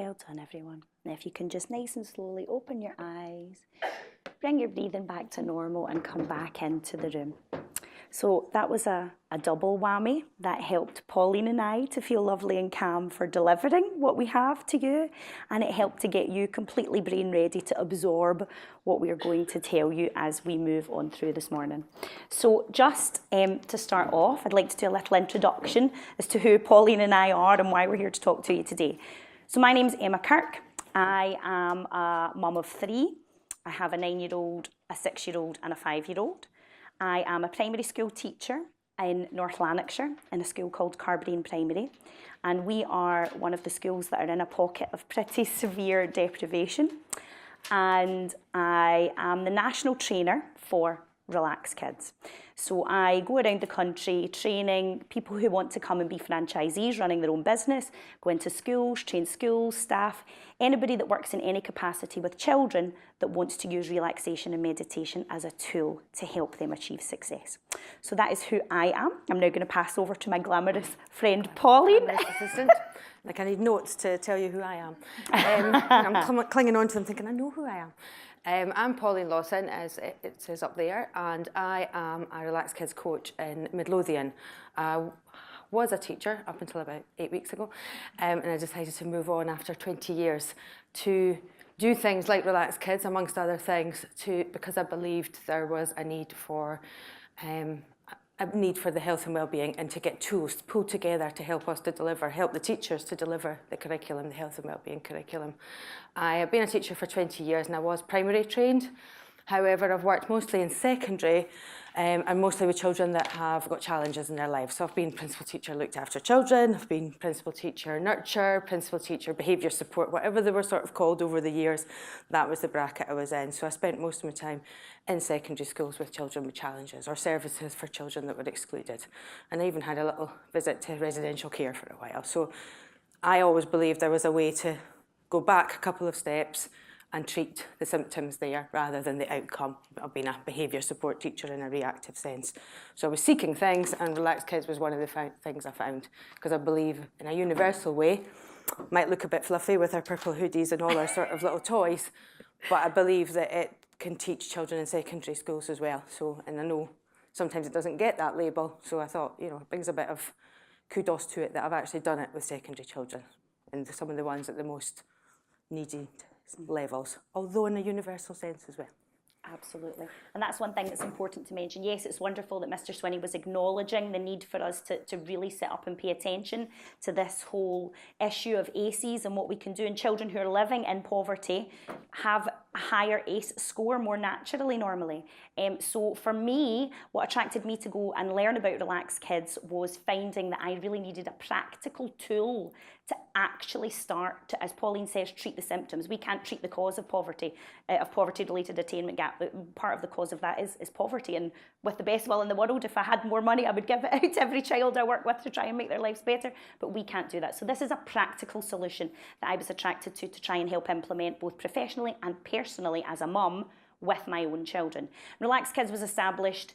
Well done, everyone. Now, if you can just nice and slowly open your eyes, bring your breathing back to normal and come back into the room. So that was a double whammy that helped Pauline and I to feel lovely and calm for delivering what we have to you, and it helped to get you completely brain ready to absorb what we are going to tell you as we move on through this morning. So just to start off, I'd like to do a little introduction as to who Pauline and I are and why we're here to talk to you today. So my name's Emma Kirk. I am a mum of 3. I have a 9-year-old, a 6-year-old and a 5-year-old. I am a primary school teacher in North Lanarkshire in a school called Carbrain Primary, and we are one of the schools that are in a pocket of pretty severe deprivation, and I am the national trainer for Relax Kids. So I go around the country training people who want to come and be franchisees, running their own business, go into schools, train schools, staff, anybody that works in any capacity with children that wants to use relaxation and meditation as a tool to help them achieve success. So that is who I am. I'm now going to pass over to my glamorous friend Pauline. Assistant. Like I need notes to tell you who I am. I'm clinging on to them thinking I know who I am. I'm Pauline Lawson, as it says up there, and I am a Relax Kids coach in Midlothian. I was a teacher up until about 8 weeks ago, and I decided to move on after 20 years to do things like Relax Kids, amongst other things, because I believed there was a need for the health and wellbeing, and to get tools pulled together to help us to deliver, help the teachers to deliver the curriculum, the health and wellbeing curriculum. I have been a teacher for 20 years and I was primary trained. However, I've worked mostly in secondary and mostly with children that have got challenges in their lives. So I've been principal teacher, looked after children, I've been principal teacher, nurture, principal teacher, behaviour support, whatever they were sort of called over the years, that was the bracket I was in. So I spent most of my time in secondary schools with children with challenges or services for children that were excluded. And I even had a little visit to residential care for a while. So I always believed there was a way to go back a couple of steps and treat the symptoms there rather than the outcome of being a behaviour support teacher in a reactive sense. So I was seeking things, and Relax Kids was one of the things I found, because I believe in a universal way. Might look a bit fluffy with our purple hoodies and all our sort of little toys, but I believe that it can teach children in secondary schools as well. So, and I know sometimes it doesn't get that label, so I thought, it brings a bit of kudos to it that I've actually done it with secondary children, and some of the ones at the most needy levels, although in a universal sense as well. Absolutely. And that's one thing that's important to mention. Yes, it's wonderful that Mr. Swinney was acknowledging the need for us to really sit up and pay attention to this whole issue of ACEs and what we can do. And children who are living in poverty have a higher ACE score more naturally normally. So for me, what attracted me to go and learn about Relax Kids was finding that I really needed a practical tool to actually start to, as Pauline says, treat the symptoms. We can't treat the cause of poverty-related attainment gap. Part of the cause of that is poverty. And with the best will in the world, if I had more money, I would give it out to every child I work with to try and make their lives better. But we can't do that. So this is a practical solution that I was attracted to try and help implement both professionally and personally as a mum with my own children. Relax Kids was established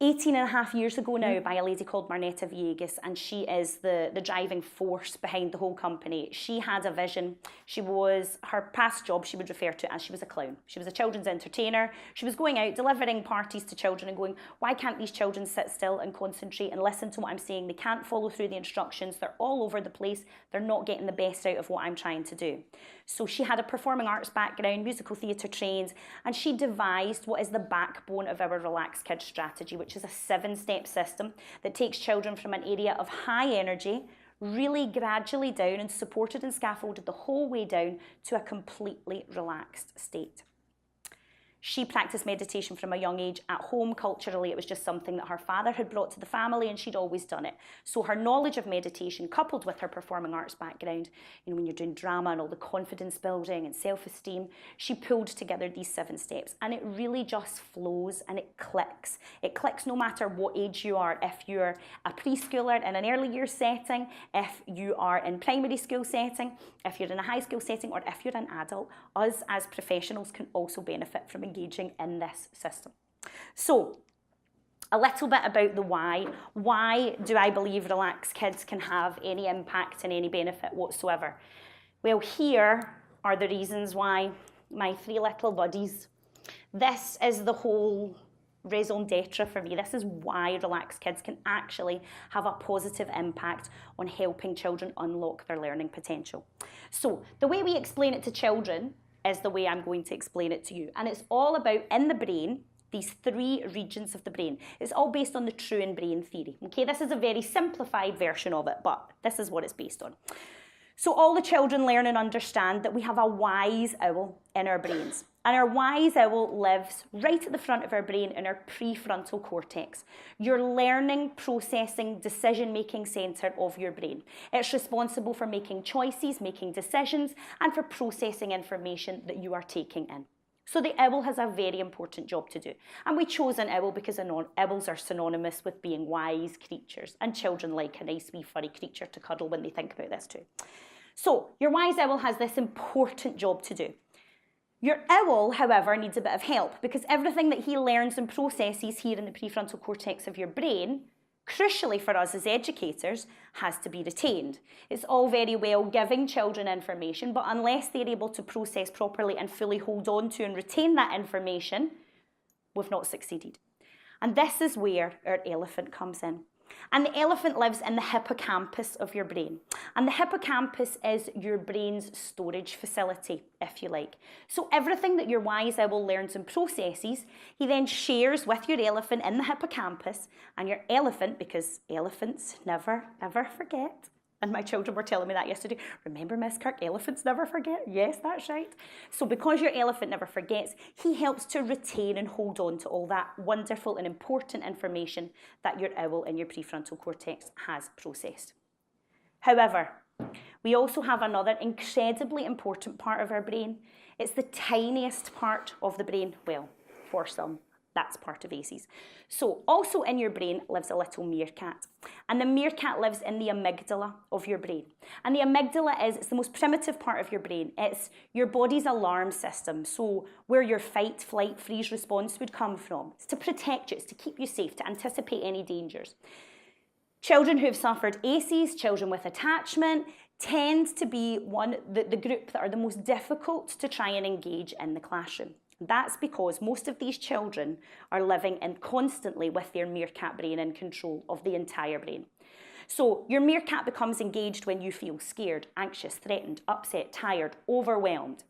18 and a half years ago now by a lady called Marnetta Villegas, and she is the driving force behind the whole company. She had a vision. Her past job she would refer to as she was a clown. She was a children's entertainer. She was going out delivering parties to children and going, why can't these children sit still and concentrate and listen to what I'm saying? They can't follow through the instructions. They're all over the place. They're not getting the best out of what I'm trying to do. So she had a performing arts background, musical theatre trained, and she devised what is the backbone of our Relax Kids strategy, which is a 7-step system that takes children from an area of high energy, really gradually down, and supported and scaffolded the whole way down to a completely relaxed state. She practiced meditation from a young age at home. Culturally, it was just something that her father had brought to the family, and she'd always done it. So her knowledge of meditation, coupled with her performing arts background, when you're doing drama and all the confidence building and self-esteem, she pulled together these 7 steps, and it really just flows and it clicks. It clicks no matter what age you are. If you're a preschooler in an early years setting, if you are in primary school setting, if you're in a high school setting, or if you're an adult, us as professionals can also benefit from engaging in this system. So, a little bit about the why. Why do I believe Relax Kids can have any impact and any benefit whatsoever? Well, here are the reasons why, my three little buddies. This is the whole raison d'etre for me. This is why Relaxed Kids can actually have a positive impact on helping children unlock their learning potential. So the way we explain it to children is the way I'm going to explain it to you. And it's all about, in the brain, these three regions of the brain. It's all based on the true and brain theory. Okay, this is a very simplified version of it, but this is what it's based on. So all the children learn and understand that we have a wise owl in our brains. And our wise owl lives right at the front of our brain in our prefrontal cortex, your learning, processing, decision-making centre of your brain. It's responsible for making choices, making decisions, and for processing information that you are taking in. So the owl has a very important job to do. And we chose an owl because owls are synonymous with being wise creatures, and children like a nice wee furry creature to cuddle when they think about this too. So your wise owl has this important job to do. Your owl, however, needs a bit of help because everything that he learns and processes here in the prefrontal cortex of your brain, crucially for us as educators, has to be retained. It's all very well giving children information, but unless they're able to process properly and fully hold on to and retain that information, we've not succeeded. And this is where our elephant comes in. And the elephant lives in the hippocampus of your brain. And the hippocampus is your brain's storage facility, if you like. So everything that your wise owl learns and processes, he then shares with your elephant in the hippocampus. And your elephant, because elephants never, ever forget. And my children were telling me that yesterday. Remember, Miss Kirk, elephants never forget? Yes, that's right. So because your elephant never forgets, he helps to retain and hold on to all that wonderful and important information that your owl in your prefrontal cortex has processed. However, we also have another incredibly important part of our brain. It's the tiniest part of the brain, well, for some. That's part of ACEs. So also in your brain lives a little meerkat. And the meerkat lives in the amygdala of your brain. And the amygdala it's the most primitive part of your brain. It's your body's alarm system. So where your fight, flight, freeze response would come from. It's to protect you, it's to keep you safe, to anticipate any dangers. Children who've suffered ACEs, children with attachment, tend to be the group that are the most difficult to try and engage in the classroom. That's because most of these children are living in constantly with their meerkat brain in control of the entire brain. So your meerkat becomes engaged when you feel scared, anxious, threatened, upset, tired, overwhelmed.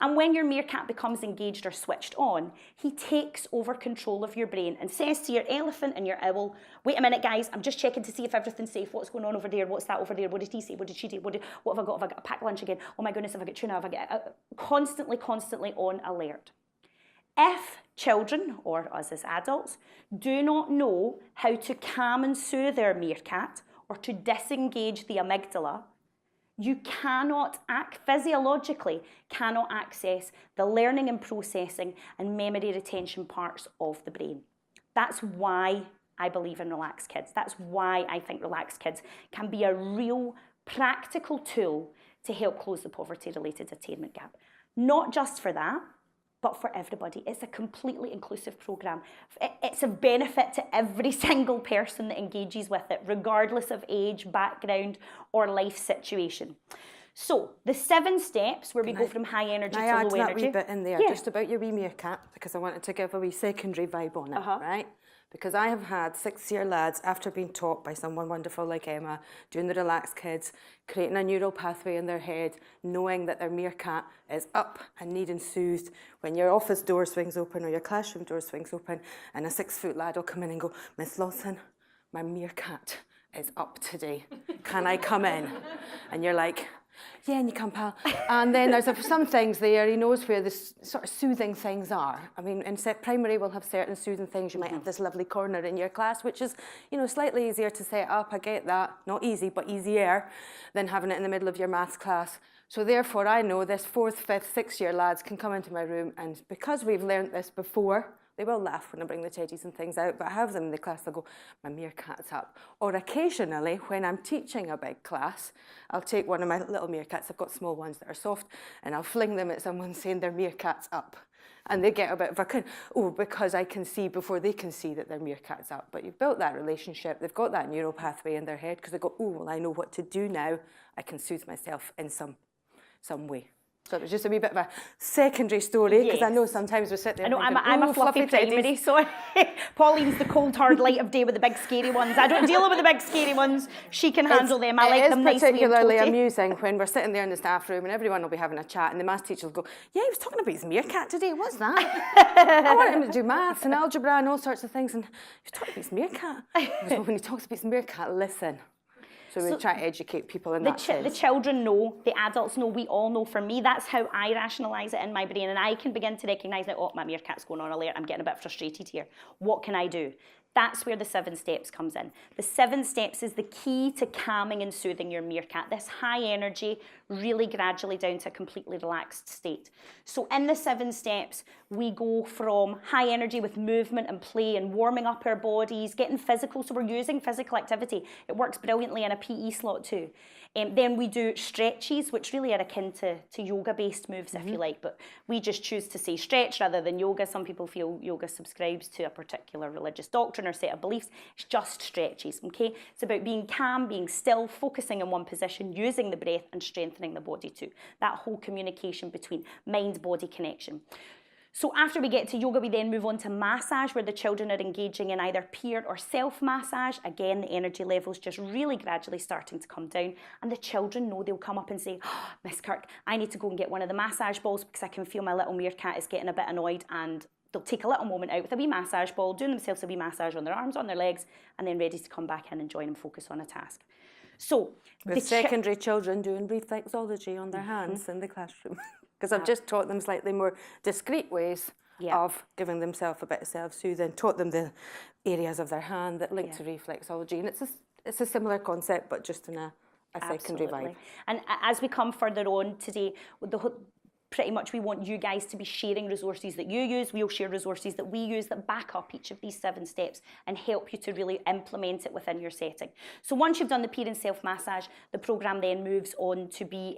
And when your meerkat becomes engaged or switched on, he takes over control of your brain and says to your elephant and your owl, wait a minute guys, I'm just checking to see if everything's safe. What's going on over there? What's that over there? What did he say? What did she do? What have I got? Have I got a packed lunch again? Oh my goodness, have I got tuna? Have I got constantly on alert. If children, or us as adults, do not know how to calm and soothe their meerkat or to disengage the amygdala, you physiologically cannot access the learning and processing and memory retention parts of the brain. That's why I believe in Relaxed Kids. That's why I think Relaxed Kids can be a real practical tool to help close the poverty-related attainment gap. Not just for that, but for everybody. It's a completely inclusive programme. It's a benefit to every single person that engages with it, regardless of age, background, or life situation. So, the 7 steps where we go from high energy to low energy. I add that wee bit in there, just about your wee meerkat, because I wanted to give a wee secondary vibe on it, right? Because I have had 6-year lads, after being taught by someone wonderful like Emma, doing the Relaxed Kids, creating a neural pathway in their head, knowing that their meerkat is up and needing soothed when your office door swings open or your classroom door swings open, and a 6-foot lad will come in and go, Miss Lawson, my meerkat is up today. Can I come in? And you're like, yeah, and you can, pal. And then there's some things there, he knows where the sort of soothing things are. I mean, in primary we'll have certain soothing things. You might have this lovely corner in your class, which is, slightly easier to set up. I get that. Not easy, but easier than having it in the middle of your maths class. So therefore, I know this 4th, 5th, 6-year lads can come into my room, and because we've learnt this before, they will laugh when I bring the teddies and things out, but I have them in the class, they'll go, my meerkat's up. Or occasionally, when I'm teaching a big class, I'll take one of my little meerkats, I've got small ones that are soft, and I'll fling them at someone saying their meerkat's up. And they get a bit of a, because I can see before they can see that their meerkat's up. But you've built that relationship, they've got that neural pathway in their head, because they go, well, I know what to do now, I can soothe myself in some some way. So it was just a wee bit of a secondary story, because I know sometimes we sit there and I'm a fluffy primary, so Pauline's the cold hard light of day with the big scary ones. I don't deal with the big scary ones. She can handle them. I like them nicely. It's particularly amusing when we're sitting there in the staff room and everyone will be having a chat and the maths teacher will go, yeah, he was talking about his meerkat today, what's that? I want him to do maths and algebra and all sorts of things, and he was talking about his meerkat. So when he talks about his meerkat, listen. So we try to educate people in that sense. The children know, the adults know, we all know. For me, that's how I rationalise it in my brain, and I can begin to recognise that, oh, my meerkat's going on alert, I'm getting a bit frustrated here. What can I do? That's where the 7 steps comes in. The 7 steps is the key to calming and soothing your meerkat. This high energy, really gradually down to a completely relaxed state. So in the 7 steps, we go from high energy with movement and play and warming up our bodies, getting physical. So we're using physical activity. It works brilliantly in a PE slot too. Then we do stretches, which really are akin to yoga-based moves, if you like, but we just choose to say stretch rather than yoga. Some people feel yoga subscribes to a particular religious doctrine or set of beliefs. It's just stretches, okay? It's about being calm, being still, focusing in one position, using the breath and strengthening the body too. That whole communication between mind-body connection. So after we get to yoga, we then move on to massage, where the children are engaging in either peer or self-massage. Again, the energy levels just really gradually starting to come down. And the children know, they'll come up and say, oh, Miss Kirk, I need to go and get one of the massage balls because I can feel my little meerkat is getting a bit annoyed, and they'll take a little moment out with a wee massage ball, doing themselves a wee massage on their arms, on their legs, and then ready to come back in and join and focus on a task. So with secondary children doing reflexology on their hands in the classroom. Because I've just taught them slightly more discreet ways of giving themselves a bit of self-soothing, taught them the areas of their hand that link to reflexology. And it's a similar concept, but just in a secondary vibe. And as we come further on today, pretty much we want you guys to be sharing resources that you use. We'll share resources that we use that back up each of these 7 steps and help you to really implement it within your setting. So once you've done the peer and self-massage, the programme then moves on to be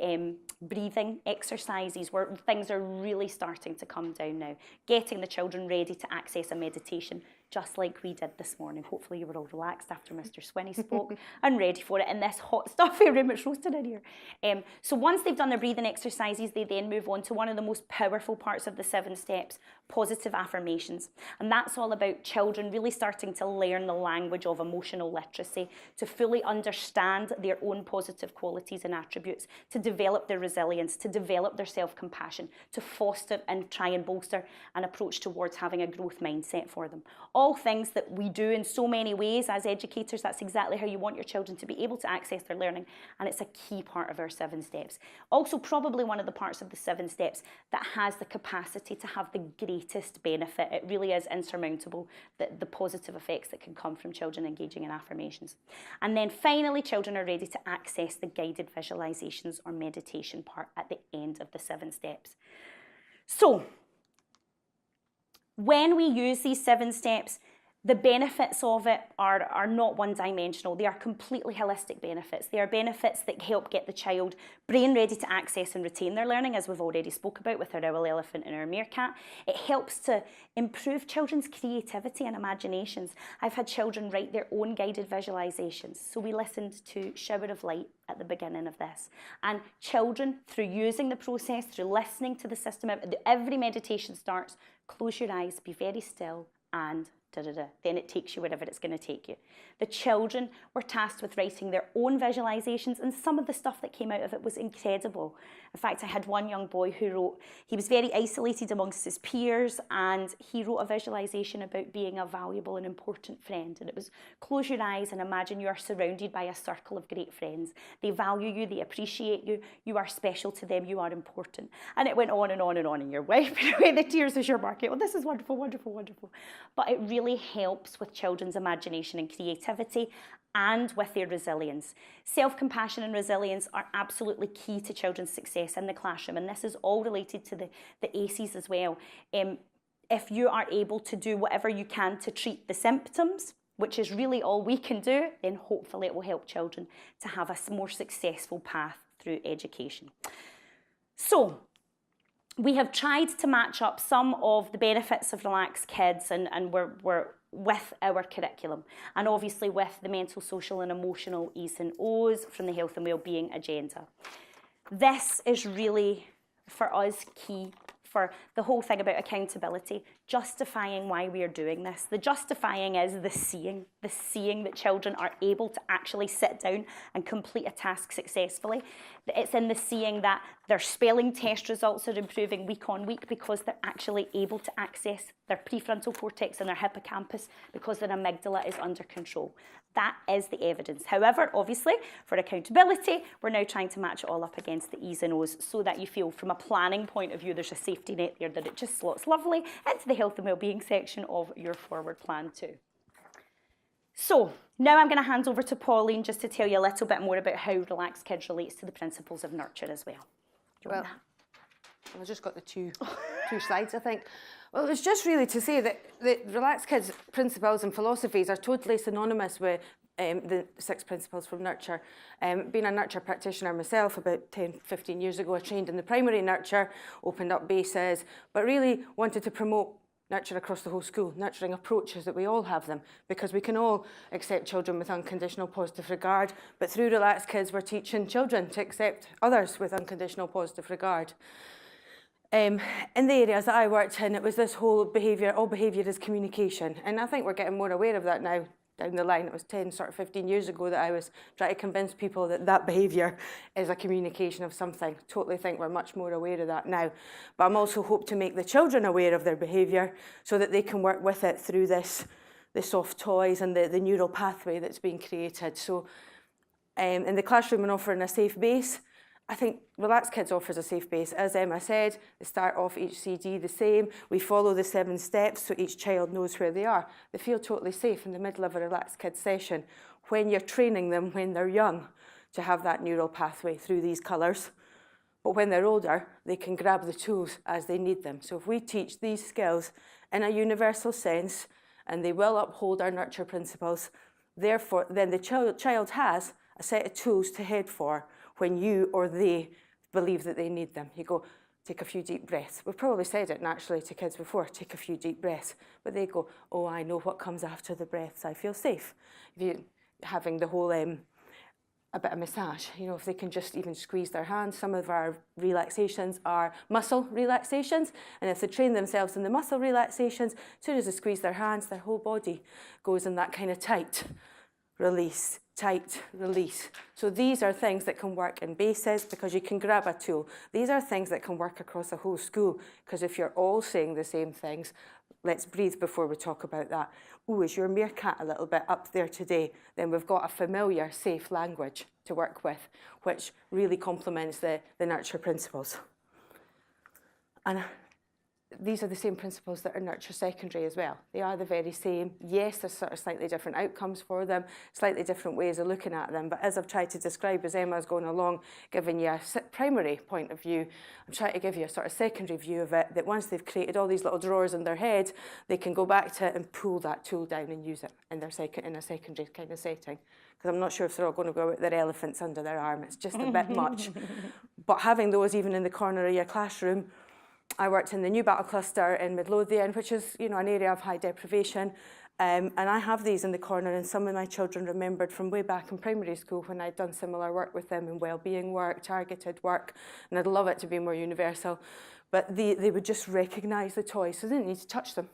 breathing exercises, where things are really starting to come down now. Getting the children ready to access a meditation, just like we did this morning. Hopefully you were all relaxed after Mr. Swinney spoke and ready for it in this hot, stuffy room. It's roasting in here. So once they've done their breathing exercises, they then move on to one of the most powerful parts of the 7 steps, positive affirmations. And that's all about children really starting to learn the language of emotional literacy, to fully understand their own positive qualities and attributes, to develop their resilience, to develop their self-compassion, to foster and try and bolster an approach towards having a growth mindset for them. All things that we do in so many ways as educators. That's exactly how you want your children to be able to access their learning, and it's a key part of our 7 steps. Also, probably one of the parts of the 7 steps that has the capacity to have the greatest benefit. It really is insurmountable, the positive effects that can come from children engaging in affirmations. And then finally, children are ready to access the guided visualizations or meditation part at the end of the 7 steps. So, when we use these 7 steps, the benefits of it are not one-dimensional. They are completely holistic benefits. They are benefits that help get the child brain ready to access and retain their learning, as we've already spoke about with our owl elephant and our meerkat. It helps to improve children's creativity and imaginations. I've had children write their own guided visualizations. So we listened to Shower of Light at the beginning of this. And children, through using the process, through listening to the system, every meditation starts, close your eyes, be very still, and then it takes you wherever it's going to take you. The children were tasked with writing their own visualizations, and some of the stuff that came out of it was incredible. In fact, I had one young boy who wrote, he was very isolated amongst his peers, and he wrote a visualization about being a valuable and important friend. And it was, close your eyes and imagine you are surrounded by a circle of great friends. They value you, they appreciate you, you are special to them, you are important. And it went on and on and on, and you're wiping away the tears as you're marking, well, this is wonderful, wonderful, wonderful. But it really helps with children's imagination and creativity, and with their resilience. Self-compassion and resilience are absolutely key to children's success in the classroom, and this is all related to the ACEs as well. If you are able to do whatever you can to treat the symptoms, which is really all we can do, then hopefully it will help children to have a more successful path through education. So, we have tried to match up some of the benefits of Relaxed Kids and we're with our curriculum, and obviously with the mental, social and emotional E's and O's from the health and wellbeing agenda. This is really, for us, key for the whole thing about accountability, justifying why we are doing this. The justifying is the seeing that children are able to actually sit down and complete a task successfully. It's in the seeing that their spelling test results are improving week on week because they're actually able to access their prefrontal cortex and their hippocampus because their amygdala is under control. That is the evidence. However, obviously, for accountability, we're now trying to match it all up against the E's and O's so that you feel from a planning point of view there's a safety net there, that it just slots lovely into the health and wellbeing section of your forward plan too. So now I'm going to hand over to Pauline just to tell you a little bit more about how Relaxed Kids relates to the principles of nurture as well. Well, I've just got the two slides, I think. Well, it's just really to say that the Relaxed Kids principles and philosophies are totally synonymous with the 6 principles from nurture. Being a nurture practitioner myself about 10, 15 years ago, I trained in the primary nurture, opened up bases, but really wanted to promote nurture across the whole school, nurturing approaches that we all have them, because we can all accept children with unconditional positive regard, but through Relaxed Kids we're teaching children to accept others with unconditional positive regard. In the areas that I worked in, it was this whole behaviour, all behaviour is communication, and I think we're getting more aware of that now down the line. It was 10, sort of 15 years ago that I was trying to convince people that that behaviour is a communication of something. Totally think we're much more aware of that now. But I'm also hope to make the children aware of their behaviour so that they can work with it through the soft toys and the neural pathway that's being created. So in the classroom and offering a safe base, I think Relaxed Kids offers a safe base. As Emma said, they start off each CD the same. We follow the 7 steps so each child knows where they are. They feel totally safe in the middle of a Relaxed Kids session when you're training them when they're young to have that neural pathway through these colours. But when they're older, they can grab the tools as they need them. So if we teach these skills in a universal sense, and they will uphold our nurture principles, therefore, then the child has a set of tools to head for when you or they believe that they need them. You go, take a few deep breaths. We've probably said it naturally to kids before, take a few deep breaths. But they go, oh, I know what comes after the breaths. I feel safe. If you having the whole, a bit of massage, you know, if they can just even squeeze their hands. Some of our relaxations are muscle relaxations. And if they train themselves in the muscle relaxations, as soon as they squeeze their hands, their whole body goes in that kind of tight release, tight release. So these are things that can work in bases because you can grab a tool. These are things that can work across the whole school because if you're all saying the same things, let's breathe before we talk about that. Oh, is your meerkat a little bit up there today? Then we've got a familiar, safe language to work with, which really complements the nurture principles. And these are the same principles that are nurture secondary as well. They are the very same. Yes, there's sort of slightly different outcomes for them, slightly different ways of looking at them. But as I've tried to describe, as Emma's going along, giving you a primary point of view, I'm trying to give you a sort of secondary view of it, that once they've created all these little drawers in their head, they can go back to it and pull that tool down and use it in a secondary kind of setting. Because I'm not sure if they're all going to go with their elephants under their arm. It's just a bit much. But having those even in the corner of your classroom, I worked in the New Battle Cluster in Midlothian, which is, you know, an area of high deprivation. And I have these in the corner, and some of my children remembered from way back in primary school when I'd done similar work with them in wellbeing work, targeted work, and I'd love it to be more universal. But they would just recognise the toys, so they didn't need to touch them.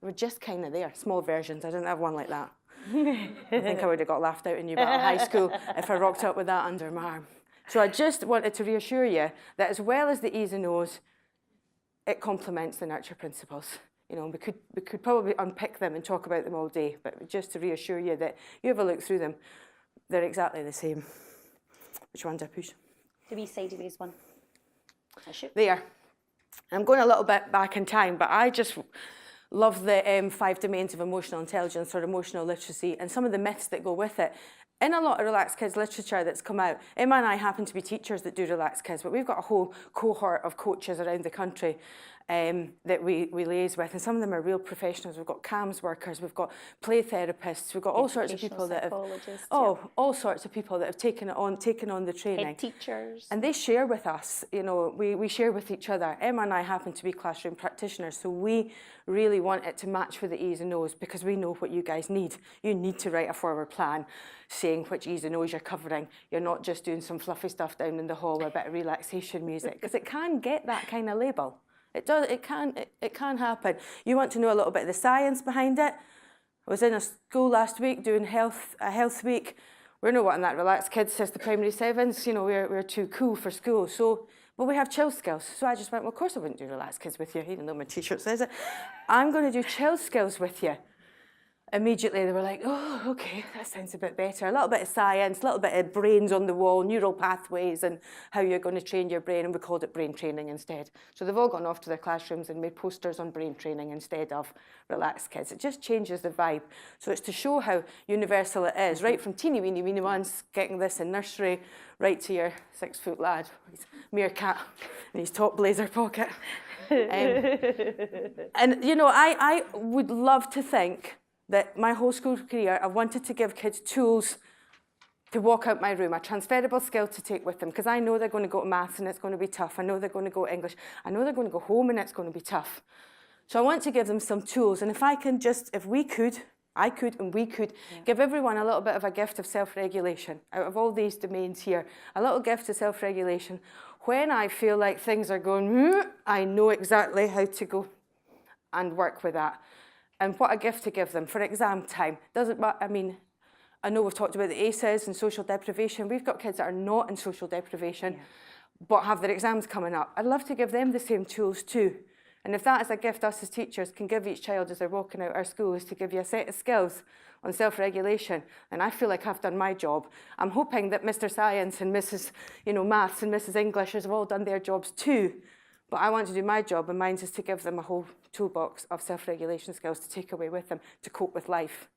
They were just kind of there, small versions. I didn't have one like that. I think I would have got laughed out in New Battle High School if I rocked up with that under my arm. So I just wanted to reassure you that as well as the E's and O's, it complements the nurture principles. You know, we could probably unpick them and talk about them all day, but just to reassure you that you have a look through them, they're exactly the same. Which one do I push? The wee sideways one. I should. There. I'm going a little bit back in time, but I just love the 5 domains of emotional intelligence or emotional literacy and some of the myths that go with it. In a lot of Relaxed Kids literature that's come out, Emma and I happen to be teachers that do Relaxed Kids, but we've got a whole cohort of coaches around the country that we liaise with, and some of them are real professionals. We've got CAMS workers, we've got play therapists, we've got all sorts of people that have all sorts of people that have taken on the training. Head teachers. And they share with us, you know, we share with each other. Emma and I happen to be classroom practitioners, so we really want it to match with the E's and O's, because we know what you guys need. You need to write a forward plan saying which E's and O's you're covering. You're not just doing some fluffy stuff down in the hall with a bit of relaxation music, because it can get that kind of label. It does. It can happen. You want to know a little bit of the science behind it. I was in a school last week doing a health week. We're not wanting that relaxed kids, says the primary sevens. You know, we're too cool for school. So, but we have chill skills. So I just went, well, of course I wouldn't do relaxed kids with you, even though my t-shirt says it. I'm going to do chill skills with you. Immediately they were like, oh, okay, that sounds a bit better. A little bit of science, a little bit of brains on the wall, neural pathways, and how you're going to train your brain, and we called it brain training instead. So they've all gone off to their classrooms and made posters on brain training instead of relaxed kids. It just changes the vibe. So it's to show how universal it is, right from teeny weeny ones getting this in nursery, right to your 6-foot lad, his meerkat in his top blazer pocket. And, you know, I would love to think that my whole school career, I wanted to give kids tools to walk out my room, a transferable skill to take with them, because I know they're going to go to maths and it's going to be tough. I know they're going to go to English. I know they're going to go home and it's going to be tough. So I want to give them some tools. And if I could, give everyone a little bit of a gift of self-regulation out of all these domains here, a little gift of self-regulation. When I feel like things are going, I know exactly how to go and work with that. And what a gift to give them for exam time. I know we've talked about the ACEs and social deprivation. We've got kids that are not in social deprivation, but have their exams coming up. I'd love to give them the same tools too. And if that is a gift us as teachers can give each child as they're walking out our school, is to give you a set of skills on self-regulation, and I feel like I've done my job. I'm hoping that Mr. Science and Mrs. Maths and Mrs. English have all done their jobs too. But I want to do my job, and mine is to give them a whole toolbox of self-regulation skills to take away with them to cope with life,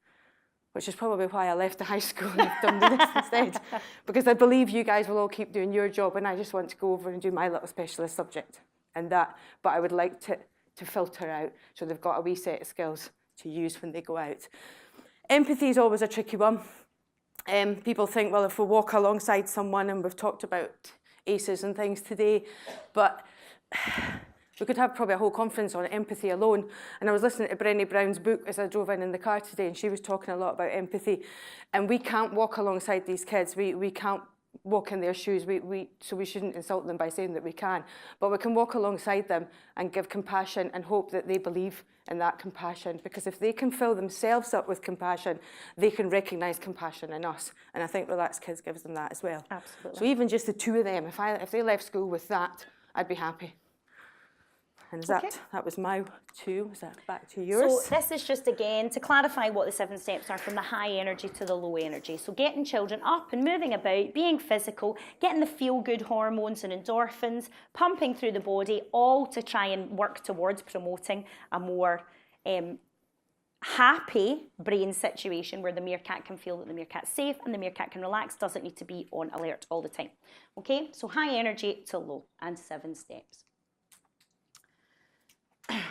which is probably why I left the high school and have done this instead, because I believe you guys will all keep doing your job, and I just want to go over and do my little specialist subject and that. But I would like to filter out so they've got a wee set of skills to use when they go out. Empathy is always a tricky one. People think, well, if we walk alongside someone, and we've talked about ACEs and things today, but we could have probably a whole conference on empathy alone. And I was listening to Brené Brown's book as I drove in the car today, and she was talking a lot about empathy. And we can't walk alongside these kids. We can't walk in their shoes. So we shouldn't insult them by saying that we can. But we can walk alongside them and give compassion and hope that they believe in that compassion. Because if they can fill themselves up with compassion, they can recognise compassion in us. And I think Relaxed Kids gives them that as well. Absolutely. So even just the two of them, if they left school with that, I'd be happy. And that was my 2. Is that back to yours? So this is just, again, to clarify what the 7 steps are from the high energy to the low energy. So getting children up and moving about, being physical, getting the feel-good hormones and endorphins, pumping through the body, all to try and work towards promoting a more happy brain situation where the meerkat can feel that the meerkat's safe and the meerkat can relax, doesn't need to be on alert all the time. Okay, so high energy to low, and 7 steps.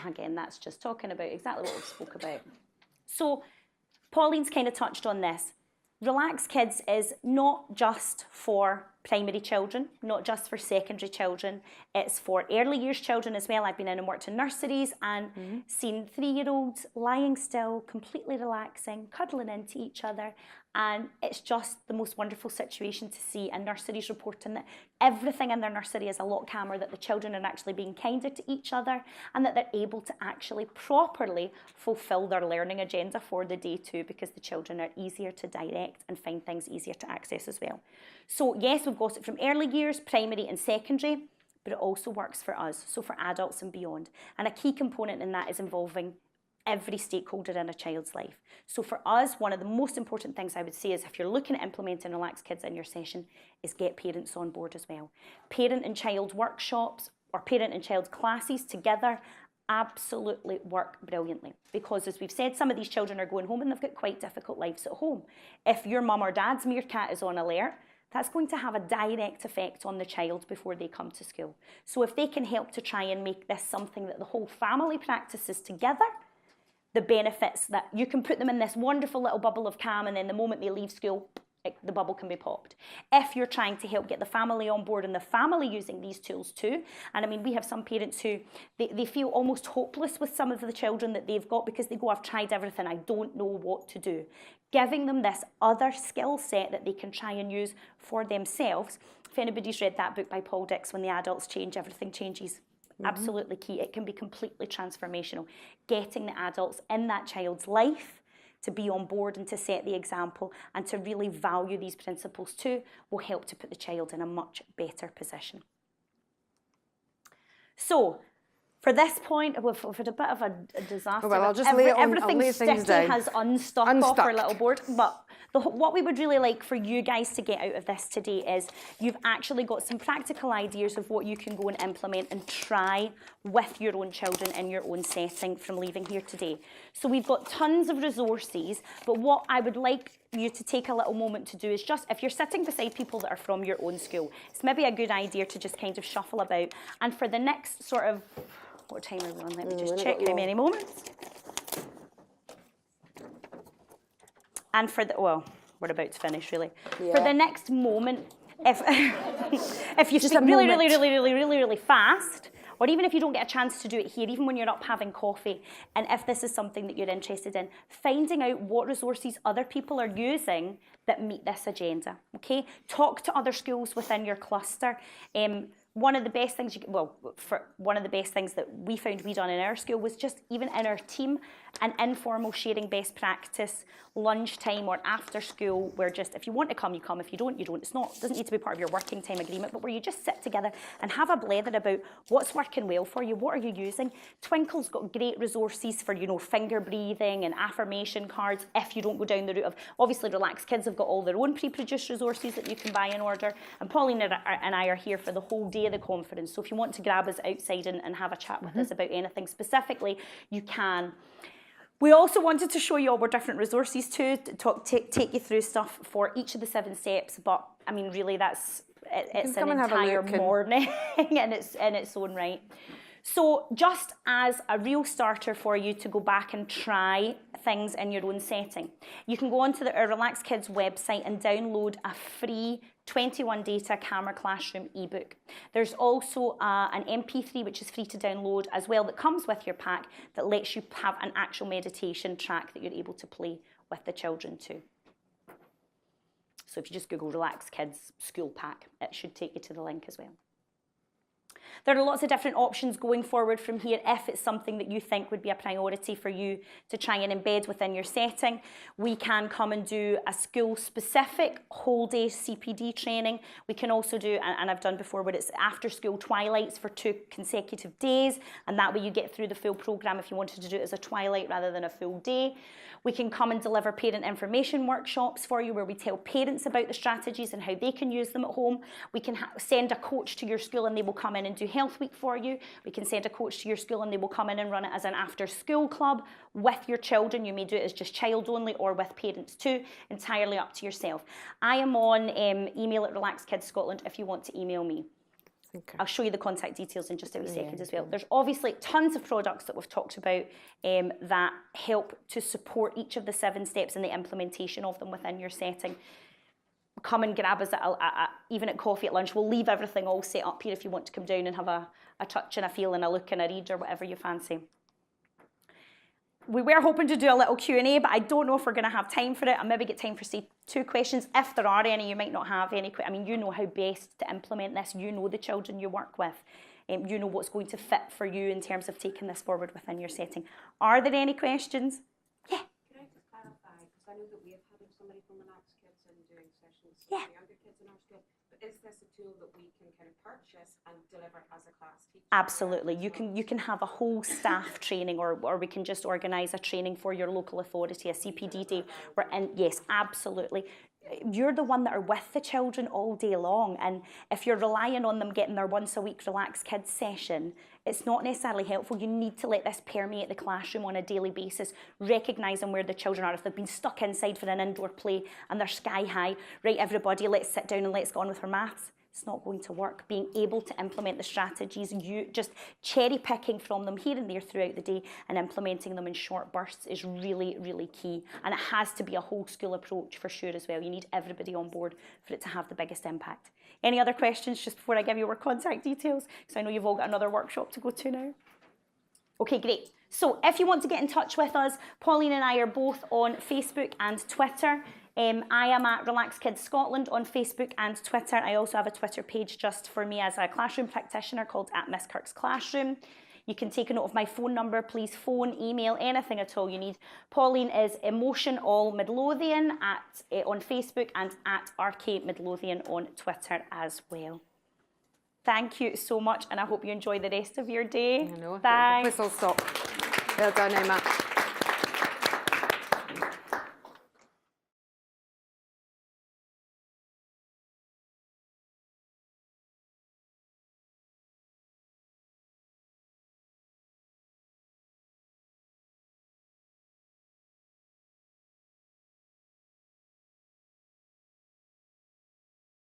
Again, that's just talking about exactly what we spoke about. So Pauline's kind of touched on this. Relaxed Kids is not just for primary children, not just for secondary children. It's for early years children as well. I've been in and worked in nurseries and seen 3-year-olds lying still, completely relaxing, cuddling into each other. And it's just the most wonderful situation to see. And nurseries reporting that everything in their nursery is a lot calmer, that the children are actually being kinder to each other, and that they're able to actually properly fulfill their learning agenda for the day too, because the children are easier to direct and find things easier to access as well. So yes, we've got it from early years, primary and secondary, but it also works for us, so for adults and beyond. And a key component in that is involving every stakeholder in a child's life. So for us, one of the most important things I would say is, if you're looking at implementing Relaxed Kids in your session, is get parents on board as well. Parent and child workshops or parent and child classes together absolutely work brilliantly, because as we've said, some of these children are going home and they've got quite difficult lives at home. If your mum or dad's meerkat is on alert, that's going to have a direct effect on the child before they come to school. So if they can help to try and make this something that the whole family practices together, the benefits that you can put them in this wonderful little bubble of calm, and then the moment they leave school, the bubble can be popped. If you're trying to help get the family on board and the family using these tools too, and I mean, we have some parents who, they feel almost hopeless with some of the children that they've got because they go, I've tried everything, I don't know what to do. Giving them this other skill set that they can try and use for themselves. If anybody's read that book by Paul Dix, When the Adults Change, Everything Changes, absolutely key. It can be completely transformational. Getting the adults in that child's life to be on board and to set the example and to really value these principles too will help to put the child in a much better position. So, for this point, we've had a bit of a disaster. Well, I'll just everything sticky down. has unstuck off our little board. But what we would really like for you guys to get out of this today is you've actually got some practical ideas of what you can go and implement and try with your own children in your own setting from leaving here today. So we've got tons of resources, but what I would like you to take a little moment to do is just, if you're sitting beside people that are from your own school, it's maybe a good idea to just kind of shuffle about. And for the next sort of, what time are we on? Let me just check how many moments. And for the, well, we're about to finish really. Yeah. For the next moment, if you speak really fast, or even if you don't get a chance to do it here, even when you're up having coffee, and if this is something that you're interested in, finding out what resources other people are using that meet this agenda, okay? Talk to other schools within your cluster. One of the best things, one of the best things that we found we done in our school was just even in our team, an informal sharing best practice, lunchtime or after school, where just if you want to come, you come. If you don't, you don't. It doesn't need to be part of your working time agreement, but where you just sit together and have a blather about what's working well for you, what are you using. Twinkle's got great resources for, finger breathing and affirmation cards if you don't go down the route of, obviously Relaxed Kids have got all their own pre-produced resources that you can buy in order, and Pauline and I are here for the whole day of the conference, so if you want to grab us outside and have a chat with us about anything specifically, you can. We also wanted to show you all our different resources too, to take you through stuff for each of the 7 steps, but I mean really it's an entire morning in its own right. So just as a real starter for you to go back and try things in your own setting, you can go onto our Relaxed Kids website and download a free 21 Data Camera Classroom ebook. There's also an MP3 which is free to download as well that comes with your pack that lets you have an actual meditation track that you're able to play with the children too. So if you just Google Relaxed Kids School Pack, it should take you to the link as well. There are lots of different options going forward from here if it's something that you think would be a priority for you to try and embed within your setting. We can come and do a school-specific whole-day CPD training. We can also do, and I've done before, where it's after-school twilights for 2 consecutive days, and that way you get through the full programme if you wanted to do it as a twilight rather than a full day. We can come and deliver parent information workshops for you where we tell parents about the strategies and how they can use them at home. We can send a coach to your school and they will come in and do Health Week for you. We can send a coach to your school and they will come in and run it as an after-school club with your children. You may do it as just child only or with parents too, entirely up to yourself. I am on email at Relaxed Kids Scotland if you want to email me. Okay. I'll show you the contact details in just a wee second as well. There's obviously tons of products that we've talked about that help to support each of the 7 steps and the implementation of them within your setting. Come and grab us even at coffee at lunch. We'll leave everything all set up here if you want to come down and have a touch and a feel and a look and a read or whatever you fancy. We were hoping to do a little Q&A, but I don't know if we're going to have time for it. I'll maybe get time for, say, 2 questions. If there are any, you might not have any. I mean, you know how best to implement this. You know the children you work with. You know what's going to fit for you in terms of taking this forward within your setting. Are there any questions? Yeah. Can I just clarify? Because I know that we have had somebody from Relaxed Kids and doing sessions with the younger kids in our school. But is this a tool that we can kind of purchase and deliver as a class teacher? Absolutely. You can have a whole staff training, or we can just organise a training for your local authority, a CPD day. Yes, absolutely. you're the one that are with the children all day long, and if you're relying on them getting their once a week Relax Kids session, it's not necessarily helpful. You need to let this permeate the classroom on a daily basis, recognising where the children are. If they've been stuck inside for an indoor play and they're sky high, right, everybody, let's sit down and let's go on with our maths. It's not going to work. Being able to implement the strategies, you just cherry picking from them here and there throughout the day and implementing them in short bursts is really, really key. And it has to be a whole school approach for sure as well. You need everybody on board for it to have the biggest impact. Any other questions just before I give you our contact details? Because I know you've all got another workshop to go to now. Okay, great. So if you want to get in touch with us, Pauline and I are both on Facebook and Twitter. I am at Relax Kids Scotland on Facebook and Twitter. I also have a Twitter page just for me as a classroom practitioner called @Miss Kirk's Classroom. You can take a note of my phone number. Please phone, email, anything at all you need. Pauline is Emotion All Midlothian on Facebook and @RK Midlothian on Twitter as well. Thank you so much, and I hope you enjoy the rest of your day. I know. Thanks. Whistle stop. Well done, Emma.